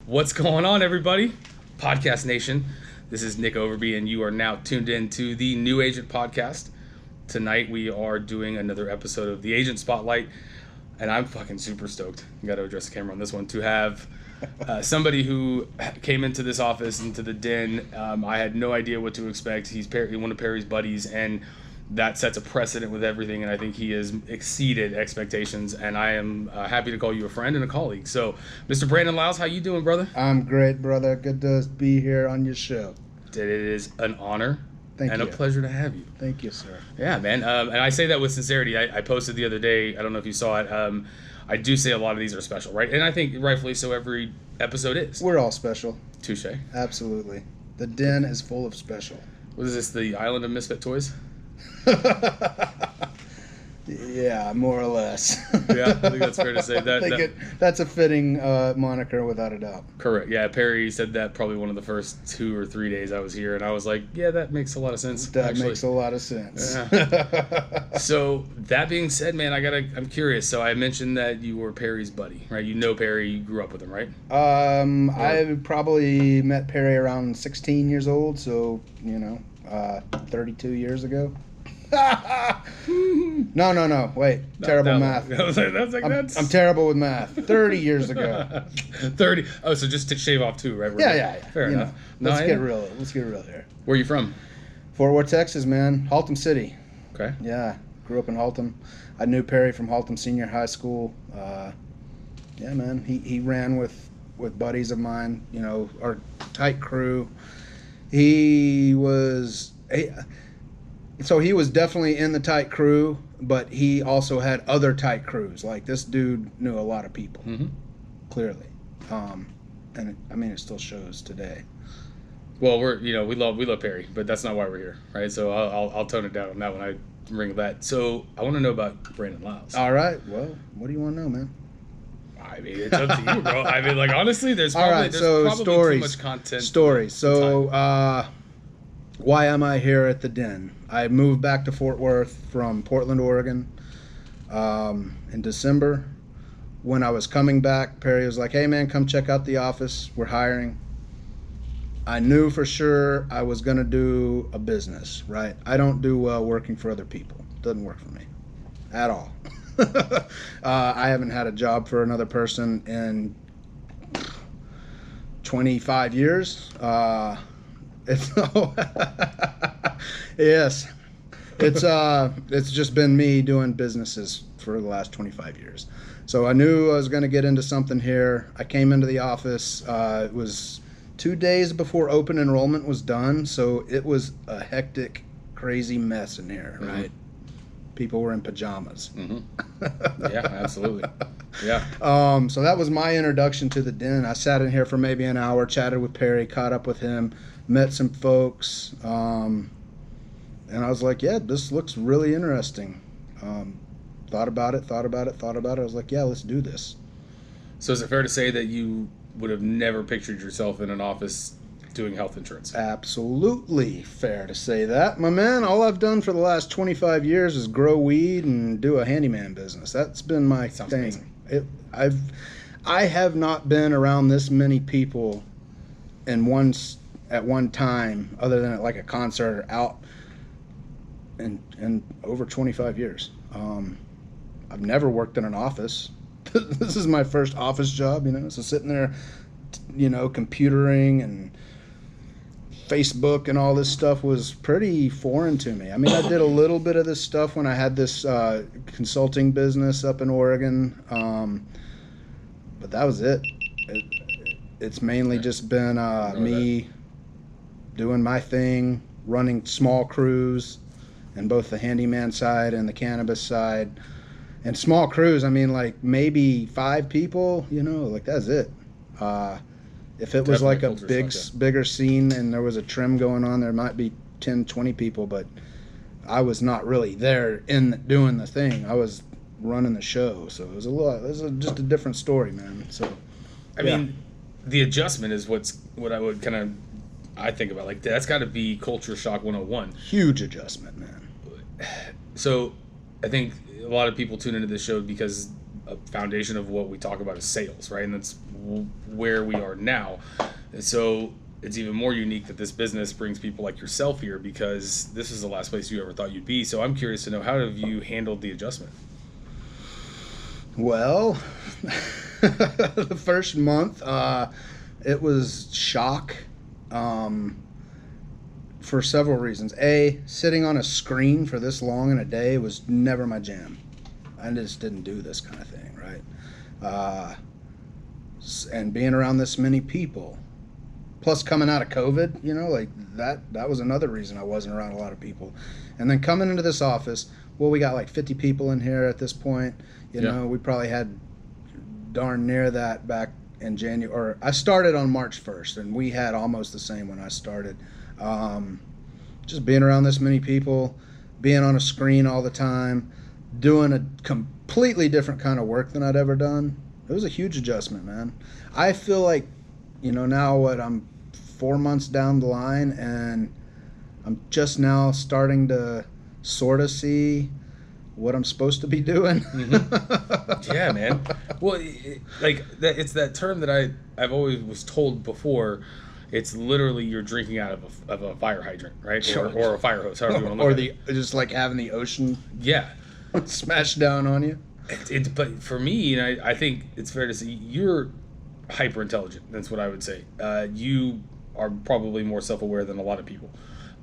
What's going on, everybody? Podcast Nation. This is Nick Overby, and you are now tuned in to the New Agent Podcast. Tonight, we are doing another episode of the Agent Spotlight, and I'm fucking super stoked. Got to address the camera on this one to have somebody who came into this office, into the den. I had no idea what to expect. He's one of Perry's buddies, and that sets a precedent with everything, and I think he has exceeded expectations, and I am happy to call you a friend and a colleague. So, Mr. Brandon Liles, how you doing, brother? I'm great, brother. Good to be here on your show. It is an honor and a pleasure to have you. Thank you, sir. Yeah, man. And I say that with sincerity. I posted the other day, I don't know if you saw it, I do say a lot of these are special, right? And I think rightfully so every episode is. We're all special. Touche. Absolutely. The den is full of special. What is this, the Island of Misfit Toys? Yeah, more or less. Yeah, I think that's fair to say. That's a fitting moniker without a doubt. Correct. Yeah, Perry said that probably one of the first 2 or 3 days I was here, and I was like, yeah, that makes a lot of sense. That makes a lot of sense. Yeah. So that being said, man, I'm curious. So I mentioned that you were Perry's buddy, right? You know Perry, you grew up with him, right? I probably met Perry around 16 years old, so 32 years ago. No. Wait. Terrible math. I'm terrible with math. 30 years ago. 30. Oh, so just to shave off 2, right? Yeah. Fair enough. Let's get real here. Where are you from? Fort Worth, Texas, man. Haltom City. Okay. Yeah. Grew up in Haltom. I knew Perry from Haltom Senior High School. Yeah, man. He ran with buddies of mine, our tight crew. He was definitely in the tight crew, but he also had other tight crews. Like, this dude knew a lot of people, clearly. And it still shows today. Well, we love Perry, but that's not why we're here, right? So I'll tone it down on that when I ring that. So I want to know about Brandon Liles. All right. Well, what do you want to know, man? I mean, it's up to you, bro. Honestly, there's probably too much content. Stories. So, why am I here at the den? I moved back to Fort Worth from Portland, Oregon, in December. When I was coming back, Perry was like, hey, man, come check out the office. We're hiring. I knew for sure I was going to do a business, right? I don't do well working for other people. It doesn't work for me at all. I haven't had a job for another person in 25 years. Yes, it's just been me doing businesses for the last 25 years. So I knew I was going to get into something here. I came into the office. It was 2 days before open enrollment was done, so it was a hectic, crazy mess in here, right? People were in pajamas. Yeah, absolutely. Yeah. So that was my introduction to the den. I sat in here for maybe an hour, chatted with Perry, caught up with him, met some folks, and I was like, yeah, this looks really interesting. Thought about it. I was like, yeah, let's do this. So is it fair to say that you would have never pictured yourself in an office doing health insurance? Absolutely fair to say that, my man. All I've done for the last 25 years is grow weed and do a handyman business. That's been my thing. I have not been around this many people at one time, other than at like a concert or out, in over 25 years. I've never worked in an office. This is my first office job, so sitting there, computering and Facebook and all this stuff was pretty foreign to me. I mean, I did a little bit of this stuff when I had this consulting business up in Oregon, but that was it. It's mainly just been me doing my thing, running small crews in both the handyman side and the cannabis side. And small crews, I mean, like maybe 5 people, like that's it. If it was like a bigger scene and there was a trim going on, there might be 10, 20 people, but I was not really there doing the thing. I was running the show, so it was just a different story, man. So, I mean, the adjustment is what I would I think about. Like, that's got to be culture shock 101. Huge adjustment, man. So, I think a lot of people tune into this show because a foundation of what we talk about is sales, right? And that's where we are now. And so it's even more unique that this business brings people like yourself here, because this is the last place you ever thought you'd be. So I'm curious to know, how have you handled the adjustment? Well, the first month, it was shock, for several reasons. A, sitting on a screen for this long in a day was never my jam. I just didn't do this kind of thing, right? And being around this many people, plus coming out of COVID, like that was another reason I wasn't around a lot of people. And then coming into this office, well, we got like 50 people in here at this point. We probably had darn near that back in January. Or I started on March 1st, and we had almost the same when I started. Just being around this many people, being on a screen all the time, doing a completely different kind of work than I'd ever done. It was a huge adjustment, man. I feel like, now I'm 4 months down the line, and I'm just now starting to sort of see what I'm supposed to be doing. Mm-hmm. Yeah, man. Well, it's that term that I've always was told before. It's literally you're drinking out of a fire hydrant, right? Or a fire hose, however you want to look at it. Just like having the ocean smash down on you. But for me, I think it's fair to say you're hyper intelligent. That's what I would say. You are probably more self-aware than a lot of people.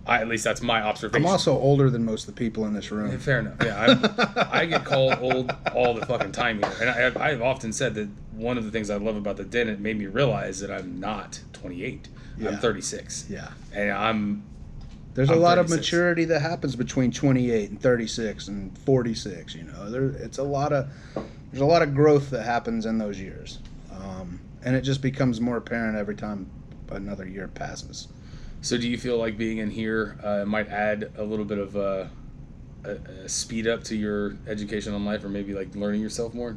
At least that's my observation. I'm also older than most of the people in this room. Yeah, fair enough. Yeah, I get called old all the fucking time here, and I've often said that one of the things I love about the den, it made me realize that I'm not 28. Yeah. I'm 36. Yeah, and There's a lot of maturity that happens between 28 and 36 and 46. There's a lot of growth that happens in those years, and it just becomes more apparent every time another year passes. So do you feel like being in here might add a little bit of a speed up to your education on life, or maybe like learning yourself more?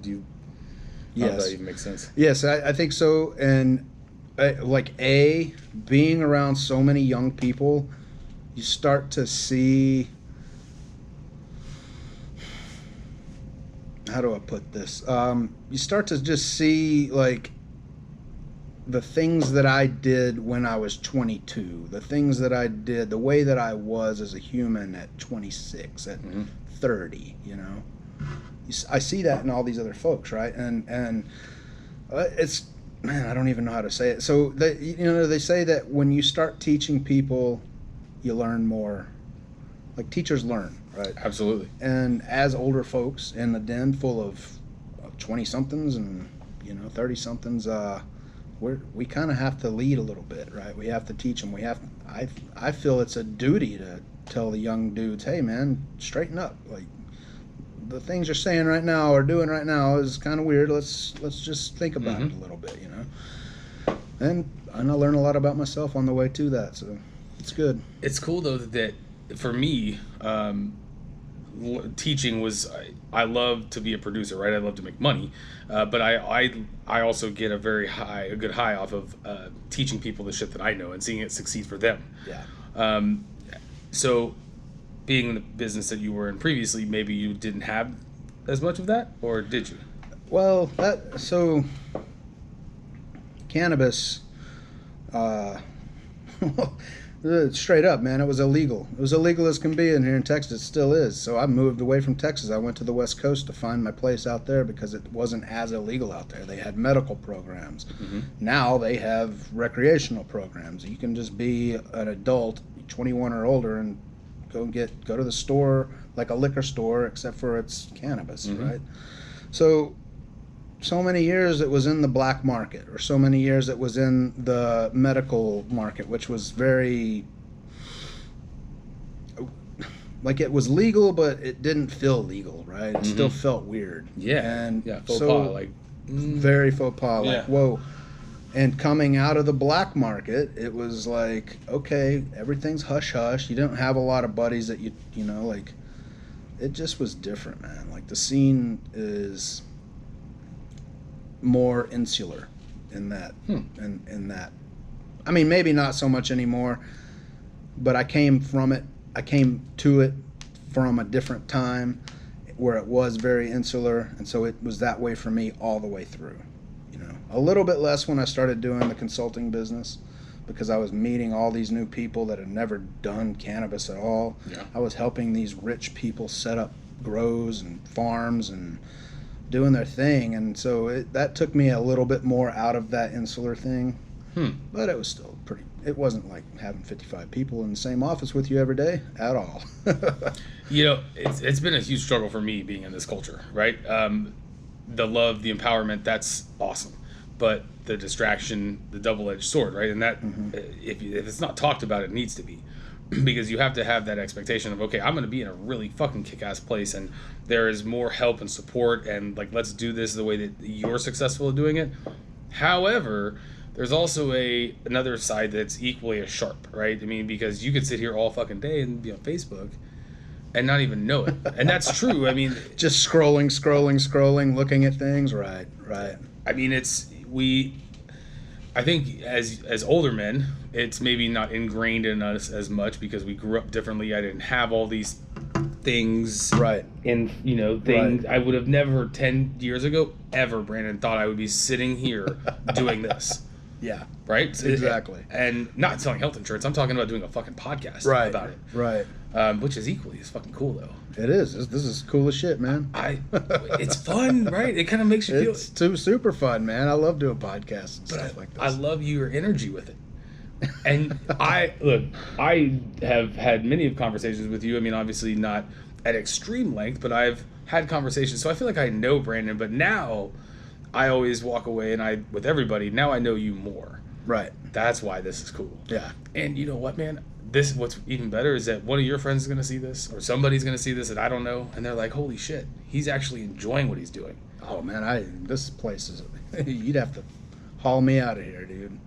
Yes. If that even makes sense. Yes, I think so. And being around so many young people, you start to see, how do I put this? You start to just see like the things that I did when I was 22, the things that I did, the way that I was as a human at 26, at 30, I see that in all these other folks, right? And it's, man, I don't even know how to say it. So they say that when you start teaching people, you learn more. Like teachers learn, right? Absolutely. And as older folks in the den full of 20-somethings and 30-somethings, we kind of have to lead a little bit, right? We have to teach them. I feel it's a duty to tell the young dudes, hey man, straighten up. Like the things you're saying right now or doing right now is kind of weird. Let's just think about it a little bit, And I learn a lot about myself on the way to that, so it's good. It's cool though that for me, teaching was, I love to be a producer, right? I love to make money, but I also get a good high off of teaching people the shit that I know and seeing it succeed for them. Yeah. So being in the business that you were in previously, maybe you didn't have as much of that, or did you? Well, cannabis, straight up, man, it was illegal. It was illegal as can be in here in Texas. It still is. So I moved away from Texas. I went to the West Coast to find my place out there because it wasn't as illegal out there. They had medical programs. Now they have recreational programs. You can just be an adult, 21 or older, and go to the store like a liquor store, except for it's cannabis, right? So many years it was in the black market, or so many years it was in the medical market, which was very, like, it was legal, but it didn't feel legal, right? It still felt weird. Yeah. Faux pas, like very faux pas, like whoa. And coming out of the black market, it was like, okay, everything's hush hush. You don't have a lot of buddies that like, it just was different, man. Like the scene is more insular in that. In that, I mean, maybe not so much anymore, but I came to it from a different time where it was very insular, and so it was that way for me all the way through. A little bit less when I started doing the consulting business, because I was meeting all these new people that had never done cannabis at all. Yeah. I was helping these rich people set up grows and farms and doing their thing, and so that took me a little bit more out of that insular thing. But it was still it wasn't like having 55 people in the same office with you every day at all. It's been a huge struggle for me being in this culture, right? The love, the empowerment, that's awesome. But the distraction, the double-edged sword, right? And that, if it's not talked about, it needs to be. Because you have to have that expectation of, okay, I'm going to be in a really fucking kick-ass place, and there is more help and support, and, like, let's do this the way that you're successful at doing it. However, there's also another side that's equally as sharp, right? I mean, because you could sit here all fucking day and be on Facebook and not even know it. And that's true. I mean... Just scrolling, looking at things. Right. I mean, I think as older men, it's maybe not ingrained in us as much because we grew up differently. I didn't have all these things. Right. And, things. Right. I would have never 10 years ago, ever, Brandon, thought I would be sitting here doing this. Yeah. Right? Exactly. And not selling health insurance. I'm talking about doing a fucking podcast about it. Right. Which is equally as fucking cool, though. It is. This is cool as shit, man. It's fun, right? It kind of makes you feel... It's super fun, man. I love doing podcasts and stuff like this. I love your energy with it. And I have had many conversations with you. I mean, obviously not at extreme length, but I've had conversations. So I feel like I know Brandon, but now I always walk away with everybody, now I know you more. Right. That's why this is cool. Yeah. And you know what, man? What's even better is that one of your friends is going to see this, or somebody's going to see this that I don't know, and they're like, holy shit, he's actually enjoying what he's doing. Oh, man, this place is... You'd have to haul me out of here, dude.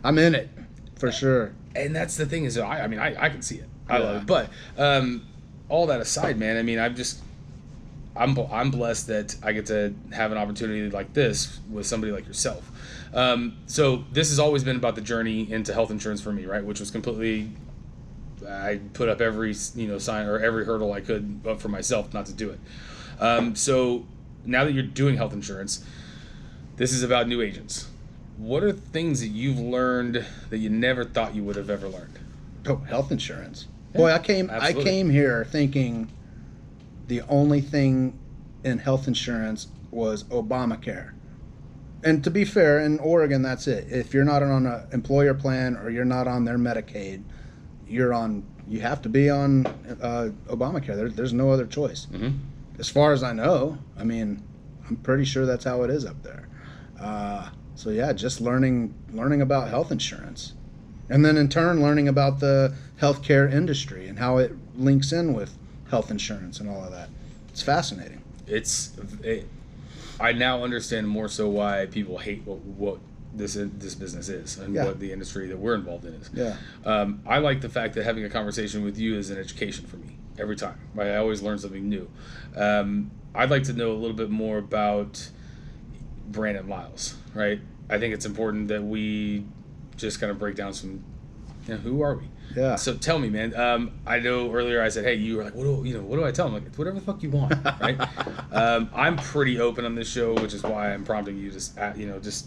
I'm in it, for sure. And that's the thing is, I can see it. I love it. But all that aside, man, I mean, I'm blessed that I get to have an opportunity like this with somebody like yourself. So this has always been about the journey into health insurance for me, right? Which was completely, I put up every sign or every hurdle I could for myself not to do it. So now that you're doing health insurance, this is about new agents. What are things that you've learned that you never thought you would have ever learned? Oh, health insurance. Yeah, boy, I came here thinking the only thing in health insurance was Obamacare. And to be fair, in Oregon, that's it. If you're not on an employer plan or you're not on their Medicaid, you have to be on Obamacare. There's no other choice. Mm-hmm. As far as I know, I mean, I'm pretty sure that's how it is up there. So yeah, just learning about health insurance, and then in turn learning about the healthcare industry and how it links in with health insurance and all of that. It's fascinating. I now understand more so why people hate what this business is and what the industry that we're involved in is. Yeah. I like the fact that having a conversation with you is an education for me every time. Right? I always learn something new. I'd like to know a little bit more about Brandon Liles, right? I think it's important that we just kind of break down some, who are we? Yeah. So tell me, man. I know earlier I said, hey, you were like, what do I tell them? Like, it's whatever the fuck you want, right? I'm pretty open on this show, which is why I'm prompting you to, just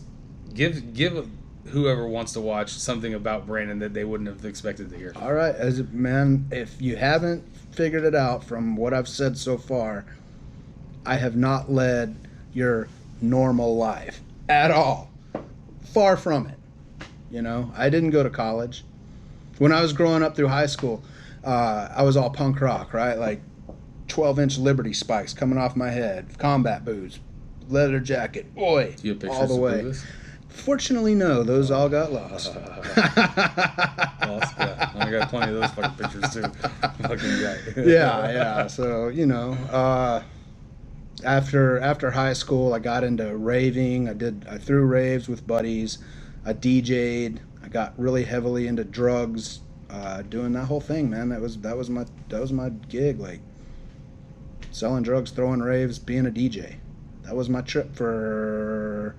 give whoever wants to watch something about Brandon that they wouldn't have expected to hear. All right, man, if you haven't figured it out from what I've said so far, I have not led your normal life at all. Far from it. I didn't go to college. When I was growing up through high school, I was all punk rock, right? Like 12-inch Liberty spikes coming off my head, combat boots, leather jacket, all the way. Fortunately, no. Those all got lost. Yeah. I got plenty of those fucking pictures too. Fucking guy. Yeah. So after high school, I got into raving. I threw raves with buddies. I DJ'd. I got really heavily into drugs, doing that whole thing, man. That was my gig, like selling drugs, throwing raves, being a DJ. That was my trip for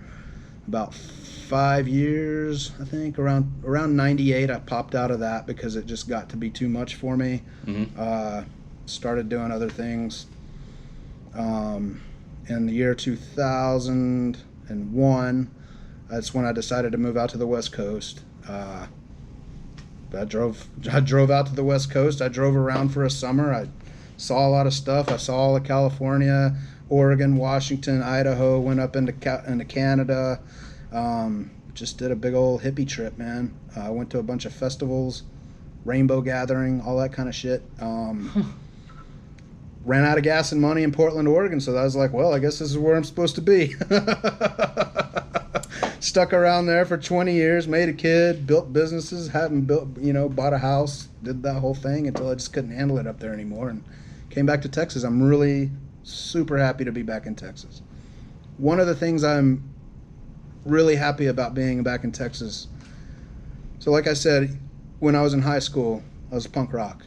about 5 years, I think. Around 98, I popped out of that because it just got to be too much for me. Mm-hmm. Started doing other things. In the year 2000, 2001. That's when I decided to move out to the West Coast. I drove out to the West Coast. I drove around for a summer. I saw a lot of stuff. I saw all of California, Oregon, Washington, Idaho. Went up into Canada. Just did a big old hippie trip, man. I went to a bunch of festivals, rainbow gathering, all that kind of shit. Ran out of gas and money in Portland, Oregon, so I was like, well, I guess this is where I'm supposed to be. Stuck around there for 20 years, made a kid, built businesses, bought a house, did that whole thing until I just couldn't handle it up there anymore and came back to Texas. I'm really super happy to be back in Texas. One of the things I'm really happy about being back in Texas, so like I said, when I was in high school, I was punk rock.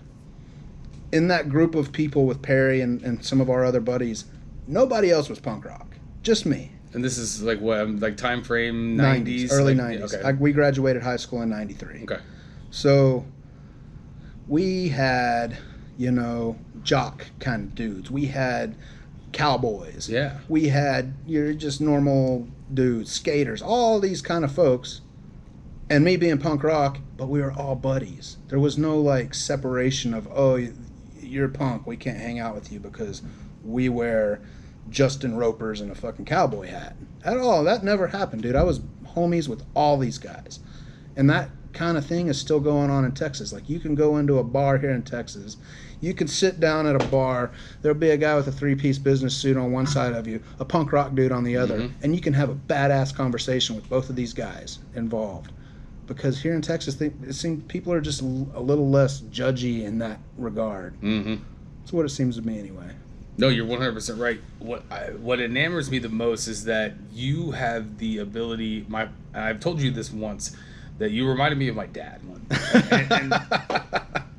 In that group of people with Perry and some of our other buddies, nobody else was punk rock, just me. And this is like what, like time frame 90s, early 90s. Okay. We graduated high school in 93. Okay. So we had, jock kind of dudes. We had cowboys. Yeah. We had your just normal dudes, skaters, all these kind of folks. And me being punk rock, but we were all buddies. There was no like separation of, oh, you're punk, we can't hang out with you because we wear Justin Ropers and a fucking cowboy hat. At all. That never happened, dude. I was homies with all these guys. And that kind of thing is still going on in Texas. Like, you can go into a bar here in Texas. You can sit down at a bar. There'll be a guy with a three-piece business suit on one side of you, a punk rock dude on the other. Mm-hmm. And you can have a badass conversation with both of these guys involved. Because here in Texas, it seems people are just a little less judgy in that regard. Mm-hmm. That's what it seems to me anyway. No, you're 100% right. What enamors me the most is that you have the ability. I've told you this once, that you reminded me of my dad.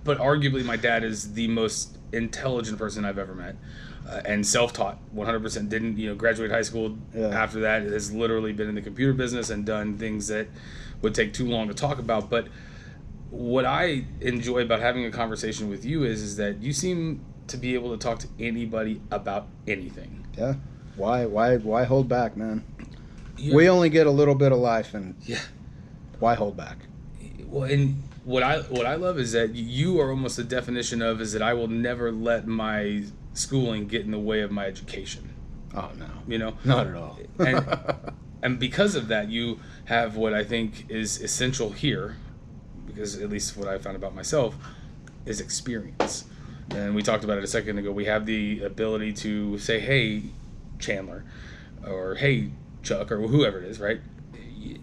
But arguably, my dad is the most intelligent person I've ever met, and self-taught. 100% didn't graduate high school. Yeah. After that, has literally been in the computer business and done things that would take too long to talk about. But what I enjoy about having a conversation with you is that you seem to be able to talk to anybody about anything. Yeah. Why hold back, man? Yeah. We only get a little bit of life, and why hold back? Well, and what I love is that you are almost the definition of is that I will never let my schooling get in the way of my education. Oh no. Not at all. And because of that, you have what I think is essential here, because at least what I found about myself is experience. And we talked about it a second ago. We have the ability to say, hey, Chandler, or hey, Chuck, or whoever it is, right?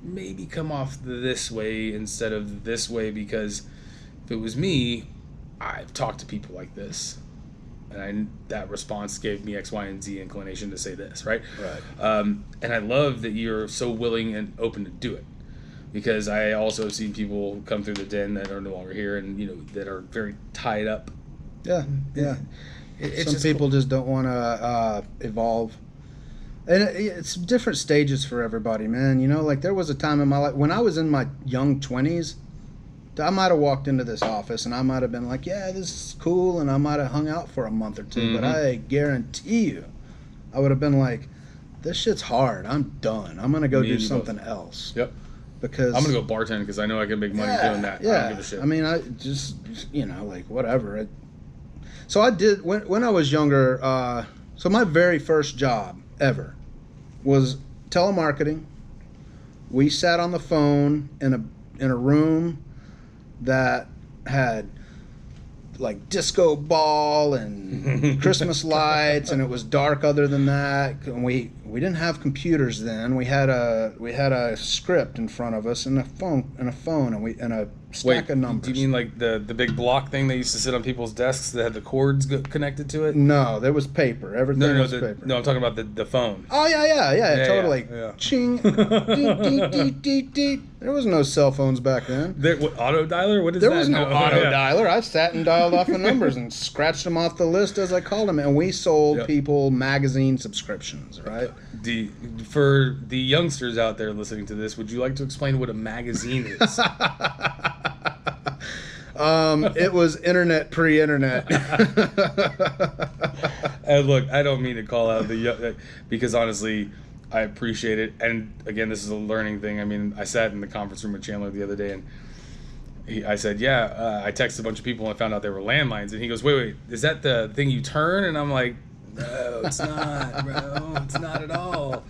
Maybe come off this way instead of this way, because if it was me, I've talked to people like this. And that response gave me X, Y, and Z inclination to say this, right? Right. And I love that you're so willing and open to do it, because I also have seen people come through the den that are no longer here, and that are very tied up. Yeah. Some people just don't want to evolve, and it's different stages for everybody, man. Like there was a time in my life when I was in my young 20s. I might have walked into this office and I might have been like, yeah, this is cool, and I might have hung out for a month or two, mm-hmm. But I guarantee you, I would have been like, this shit's hard. I'm done. I'm going to go do something else. Yep. Because I'm going to go bartend because I know I can make money doing that. Yeah. I don't give a shit. I mean, I just, like whatever. So I did, when I was younger, so my very first job ever was telemarketing. We sat on the phone in a room that had like disco ball and Christmas lights, and it was dark other than that. And we didn't have computers then. We had a script in front of us and a phone and a stack of numbers. Do you mean like the big block thing that used to sit on people's desks that had the cords connected to it? No, there was paper. Everything was paper. No, I'm talking about the phone. Oh yeah, totally. Yeah. Ching, deet, deet, deet. There was no cell phones back then. Auto dialer? What is that? There was no auto dialer. I sat and dialed off the numbers and scratched them off the list as I called them. And we sold people magazine subscriptions, right? For the youngsters out there listening to this, would you like to explain what a magazine is? It was internet pre-internet. And look, I don't mean to call out the young, because honestly, I appreciate it. And again, this is a learning thing. I mean, I sat in the conference room with Chandler the other day, and I said, I texted a bunch of people and I found out they were landlines. And he goes, wait, is that the thing you turn? And I'm like, no, it's not, bro. It's not at all.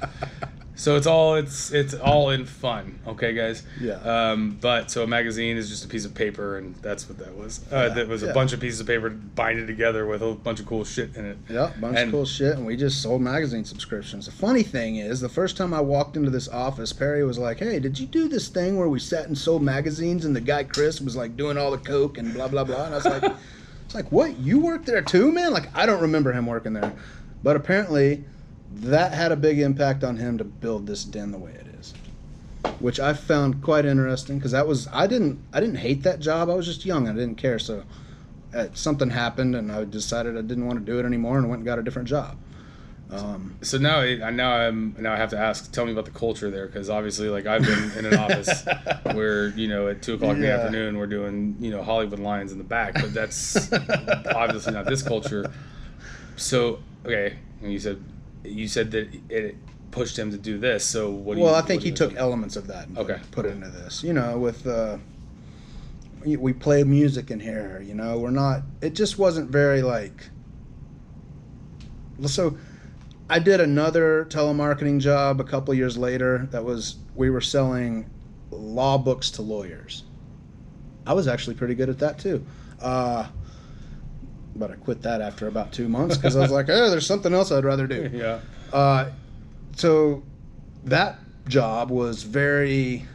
So it's all in fun, okay, guys? Yeah. But so a magazine is just a piece of paper, and that's what that was. That was a bunch of pieces of paper binded together with a bunch of cool shit in it. Yeah, a bunch of cool shit, and we just sold magazine subscriptions. The funny thing is, the first time I walked into this office, Perry was like, hey, did you do this thing where we sat and sold magazines, and the guy Chris was like doing all the coke and blah, blah, blah? And I was like, what, you worked there too, man? Like, I don't remember him working there. But apparently that had a big impact on him to build this den the way it is, which I found quite interesting, because I didn't hate that job. I was just young. I didn't care. So something happened, and I decided I didn't want to do it anymore, and went and got a different job. So now I have to ask. Tell me about the culture there, because obviously, like, I've been in an office where, you know, at 2:00 in the afternoon we're doing, you know, Hollywood lines in the back, but that's obviously not this culture. So okay, and you said that it pushed him to do this. So what? Well, I think he took elements of that and put it into this. You know, with we play music in here. You know, we're not. It just wasn't very like. So, I did another telemarketing job a couple years later. We were selling law books to lawyers. I was actually pretty good at that too. But I quit that after about 2 months, because I was like, there's something else I'd rather do. Yeah. So that job was very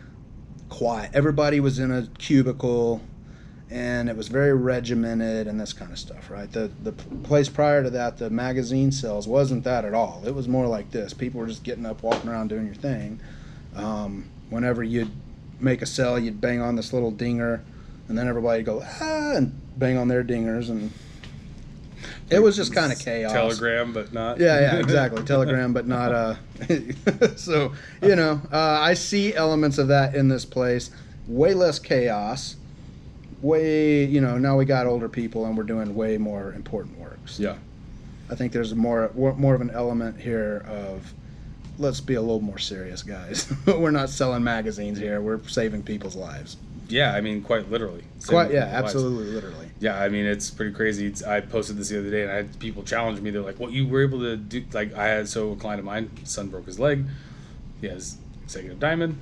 quiet. Everybody was in a cubicle, and it was very regimented and this kind of stuff, right? The place prior to that, the magazine sales, wasn't that at all. It was more like this. People were just getting up, walking around, doing your thing. Whenever you'd make a sell, you'd bang on this little dinger, and then everybody would go, and bang on their dingers, and it was just kind of chaos. Telegram, but not. Yeah, exactly. Telegram, but not. So, you know, I see elements of that in this place. Way less chaos. Way, you know, now we got older people and we're doing way more important works. Yeah. I think there's more of an element here of, let's be a little more serious, guys. We're not selling magazines here. We're saving people's lives. Yeah, I mean, quite literally. Absolutely, literally. Yeah, I mean, it's pretty crazy. I posted this the other day, and I had people challenge me. They're like, what you were able to do? Like, a client of mine, his son broke his leg. He has executive diamond.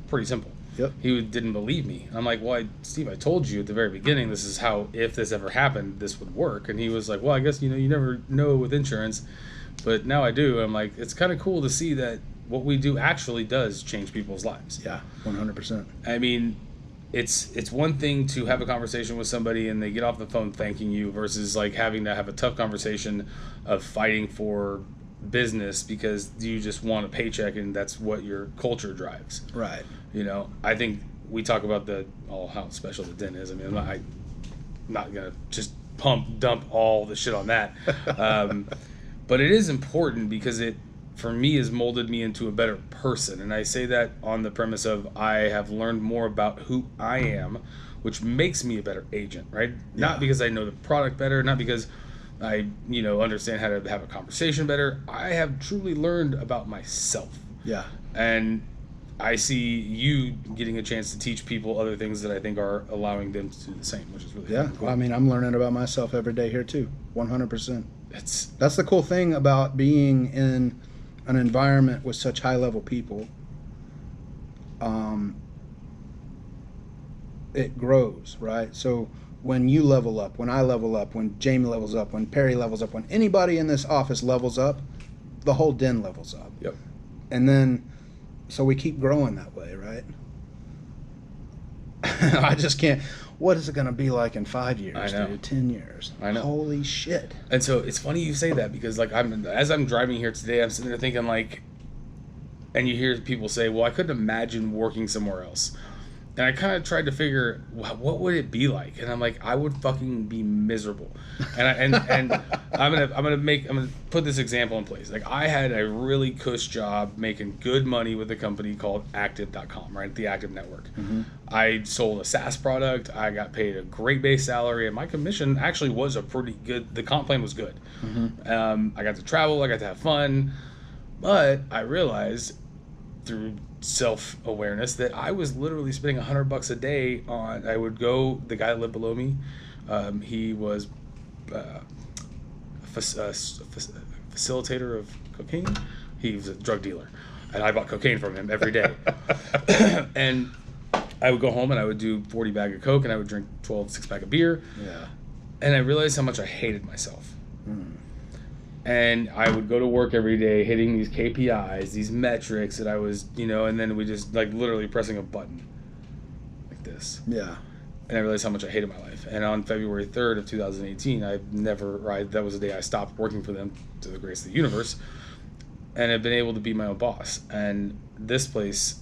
Pretty simple. Yep. He didn't believe me. I'm like, well, Steve, I told you at the very beginning, this is how, if this ever happened, this would work. And he was like, well, I guess, you know, you never know with insurance. But now I do. I'm like, it's kind of cool to see that what we do actually does change people's lives. Yeah, 100%. I mean, it's one thing to have a conversation with somebody and they get off the phone thanking you, versus like having to have a tough conversation of fighting for business because you just want a paycheck and that's what your culture drives. Right. You know, I think we talk about how special the den is. I mean, I'm not gonna just dump all the shit on that, but it is important because it, for me, has molded me into a better person. And I say that on the premise of I have learned more about who I am, which makes me a better agent, right? Yeah. Not because I know the product better, not because I, you know, understand how to have a conversation better. I have truly learned about myself. Yeah. And I see you getting a chance to teach people other things that I think are allowing them to do the same, which is really cool. Well, I mean, I'm learning about myself every day here too, 100%. That's the cool thing about being in an environment with such high-level people. It grows, right? So when you level up, when I level up, when Jamie levels up, when Perry levels up, when anybody in this office levels up, the whole den levels up. Yep. And then, so we keep growing that way, right? I just can't. What is it going to be like in 5 years, dude? 10 years? I know. Holy shit. And so it's funny you say that because, like, as I'm driving here today, I'm sitting there thinking, like, and you hear people say, well, I couldn't imagine working somewhere else. And I kind of tried to figure, what would it be like? And I'm like, I would fucking be miserable. And I'm gonna put this example in place. Like, I had a really cush job making good money with a company called Active.com, right? The Active Network. Mm-hmm. I sold a SaaS product. I got paid a great base salary, and my commission actually was a pretty good. The comp plan was good. Mm-hmm. I got to travel. I got to have fun. But I realized through self-awareness that I was literally spending $100 a day on. I would go. The guy that lived below me, he was a facilitator of cocaine. He was a drug dealer, and I bought cocaine from him every day. And I would go home and I would do 40 bag of Coke and I would drink 12 six-pack of beer. Yeah. And I realized how much I hated myself. And I would go to work every day hitting these KPIs, these metrics that I was, and then we just like literally pressing a button like this. Yeah. And I realized how much I hated my life. And on February 3rd of 2018, that was the day I stopped working for them to the grace of the universe. And I've been able to be my own boss. And this place,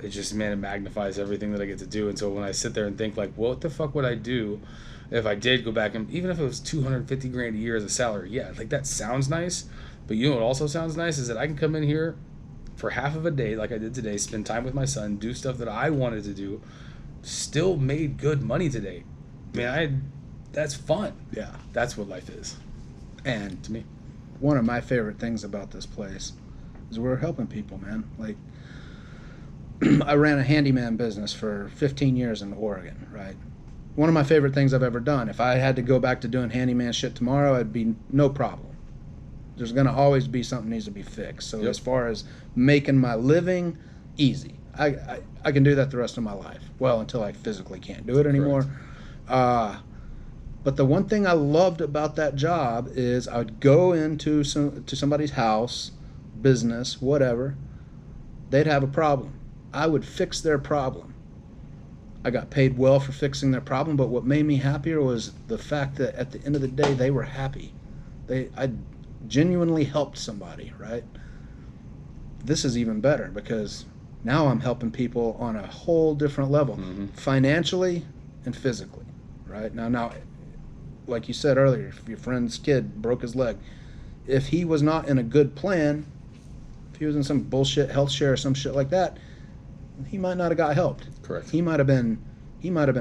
it just, man, it magnifies everything that I get to do. And so when I sit there and think like, what the fuck would I do if I did go back, and even if it was $250,000 a year as a salary, yeah, like that sounds nice. But you know what also sounds nice is that I can come in here for half of a day, like I did today, spend time with my son, do stuff that I wanted to do, still made good money today. That's fun. Yeah. That's what life is. And to me, one of my favorite things about this place is we're helping people, man. Like, I ran a handyman business for 15 years in Oregon, right? One of my favorite things I've ever done. If I had to go back to doing handyman shit tomorrow, it'd be no problem. There's going to always be something needs to be fixed. So as far as making my living, easy. I can do that the rest of my life. Well, until I physically can't do it anymore. But the one thing I loved about that job is I would go into somebody's house, business, whatever. They'd have a problem. I would fix their problem. I got paid well for fixing their problem, but what made me happier was the fact that at the end of the day, they were happy. I genuinely helped somebody, right? This is even better because now I'm helping people on a whole different level, financially and physically, right? Now, like you said earlier, if your friend's kid broke his leg, if he was not in a good plan, if he was in some bullshit health share or some shit like that, he might not have got helped. Correct. He might have been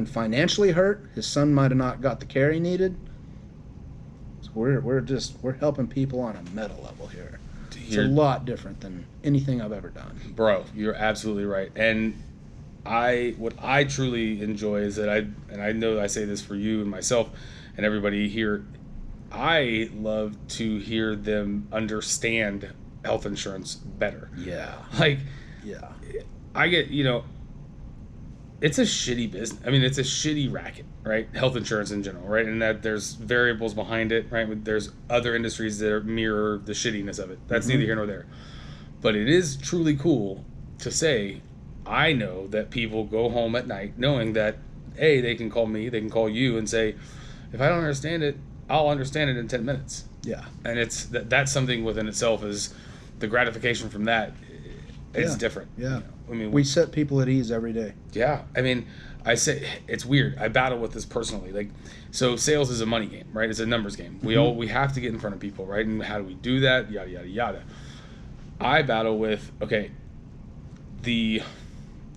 financially hurt. His son might have not got the care he needed. So we're helping people on a meta level here. It's a lot different than anything I've ever done. Bro, you're absolutely right. And what I truly enjoy is that I know I say this for you and myself and everybody here, I love to hear them understand health insurance better. Yeah. Like, yeah. I get, it's a shitty business. I mean, it's a shitty racket, right? Health insurance in general, right? And that there's variables behind it, right? There's other industries that mirror the shittiness of it. That's neither here nor there. But it is truly cool to say, I know that people go home at night knowing that, A, they can call me, they can call you and say, if I don't understand it, I'll understand it in 10 minutes. Yeah. And it's that's something within itself is the gratification from that. It's different. Yeah. I mean, we set people at ease every day. Yeah. I mean, I say it's weird. I battle with this personally. Like, so sales is a money game, right? It's a numbers game. We have to get in front of people, right? And how do we do that? Yada, yada, yada. I battle with, the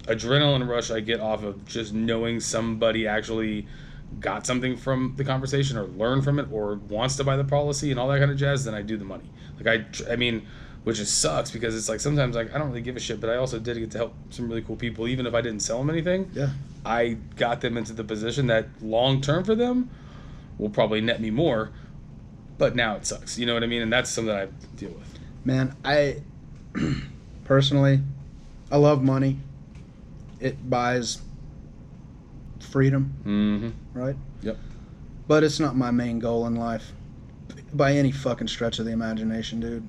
adrenaline rush I get off of just knowing somebody actually got something from the conversation or learned from it or wants to buy the policy and all that kind of jazz, then I do the money. Like, I mean, which just sucks because it's like sometimes like I don't really give a shit, but I also did get to help some really cool people even if I didn't sell them anything. Yeah. I got them into the position that long term for them will probably net me more, but now it sucks. You know what I mean? And that's something that I deal with. Man, I personally, I love money. It buys freedom, right? Yep. But it's not my main goal in life by any fucking stretch of the imagination, dude.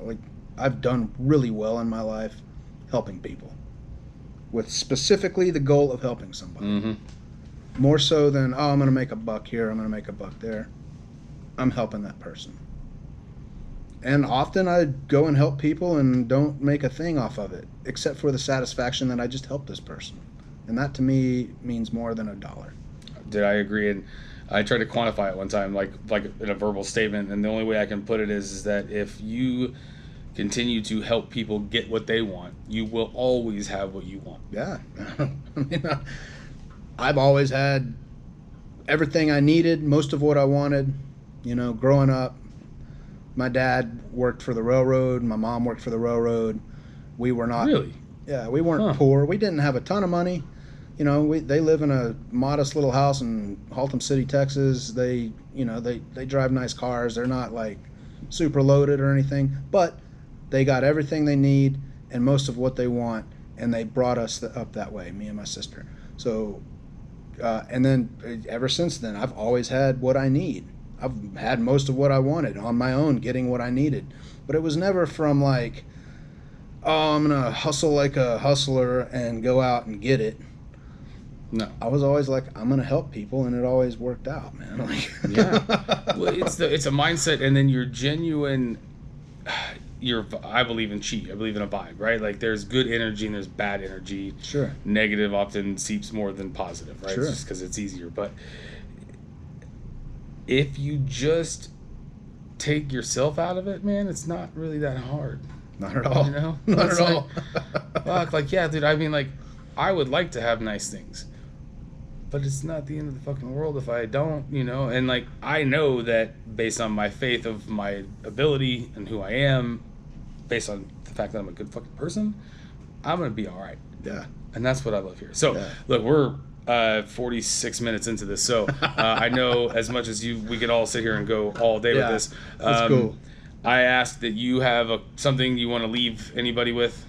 Like, I've done really well in my life helping people with specifically the goal of helping somebody. More so than, I'm going to make a buck here, I'm going to make a buck there. I'm helping that person. And often I go and help people and don't make a thing off of it, except for the satisfaction that I just helped this person. And that to me means more than $1. Did I agree? And I tried to quantify it one time, like in a verbal statement, and the only way I can put it is that if you continue to help people get what they want, you will always have what you want. Yeah. I mean, I've always had everything I needed, most of what I wanted, growing up. My dad worked for the railroad. My mom worked for the railroad. We were not Really? Yeah, we weren't poor. We didn't have a ton of money. You know, they live in a modest little house in Haltom City, Texas. They drive nice cars. They're not like super loaded or anything, but they got everything they need and most of what they want, and they brought us up that way, me and my sister. So, and then ever since then, I've always had what I need. I've had most of what I wanted on my own, getting what I needed. But it was never from like, oh, I'm going to hustle like a hustler and go out and get it. No. I was always like, I'm going to help people, and it always worked out, man. Like, yeah. Well, it's a mindset, and then you're genuine. I believe in chi. I believe in a vibe, right? Like there's good energy and there's bad energy. Sure. Negative often seeps more than positive, right? Sure. It's just because it's easier. But if you just take yourself out of it, man, it's not really that hard. Not at all. You know? Not It's at all. Fuck, like, yeah, dude, I mean, like, I would like to have nice things. But it's not the end of the fucking world if I don't, you know? And, like, I know that based on my faith of my ability and who I am, based on the fact that I'm a good fucking person, I'm going to be all right. Yeah. And that's what I love here. So, Yeah. look, we're 46 minutes into this. So, I know as much as we could all sit here and go all day with this. That's cool. I ask that you have something you want to leave anybody with.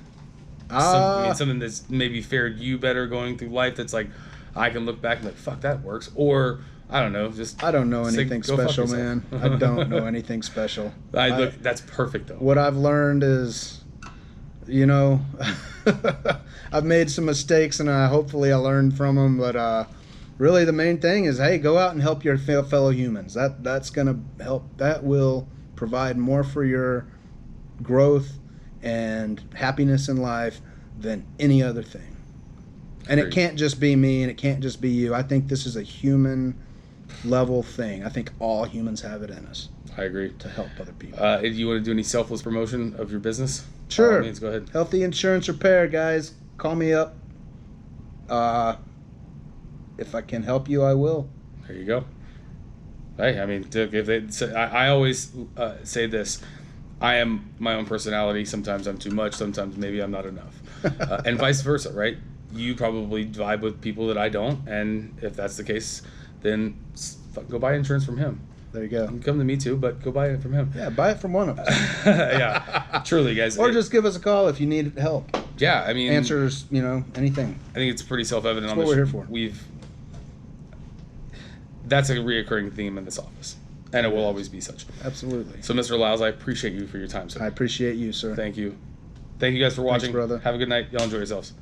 Something that's maybe fared you better going through life that's like, I can look back and be like, fuck, that works. Or, I don't know, just... I don't know anything go fuck special, yourself. man. I don't know anything special. Look, that's perfect, though. What I've learned is, you know, I've made some mistakes, and hopefully I learned from them, but really the main thing is, hey, go out and help your fellow humans. That's going to help. That will provide more for your growth and happiness in life than any other thing. And it can't just be me, and it can't just be you. I think this is a human level thing. I think all humans have it in us. I agree. To help other people. Do you want to do any selfless promotion of your business? Sure. By all means, go ahead. Healthy Insurance Repair, guys. Call me up. If I can help you, I will. There you go. Hey, I mean, I always say this. I am my own personality. Sometimes I'm too much. Sometimes maybe I'm not enough. And vice versa, right? You probably vibe with people that I don't. And if that's the case, then go buy insurance from him. There you go. You can come to me too, but go buy it from him. Yeah, buy it from one of us. Yeah, truly, guys. Or just give us a call if you need help. Yeah, I mean... Answers, anything. I think it's pretty self-evident That's what we're here for. That's a reoccurring theme in this office, and it will always be such. Absolutely. So, Mr. Liles, I appreciate you for your time, sir. I appreciate you, sir. Thank you. Thank you guys for watching. Thanks, brother. Have a good night. Y'all enjoy yourselves.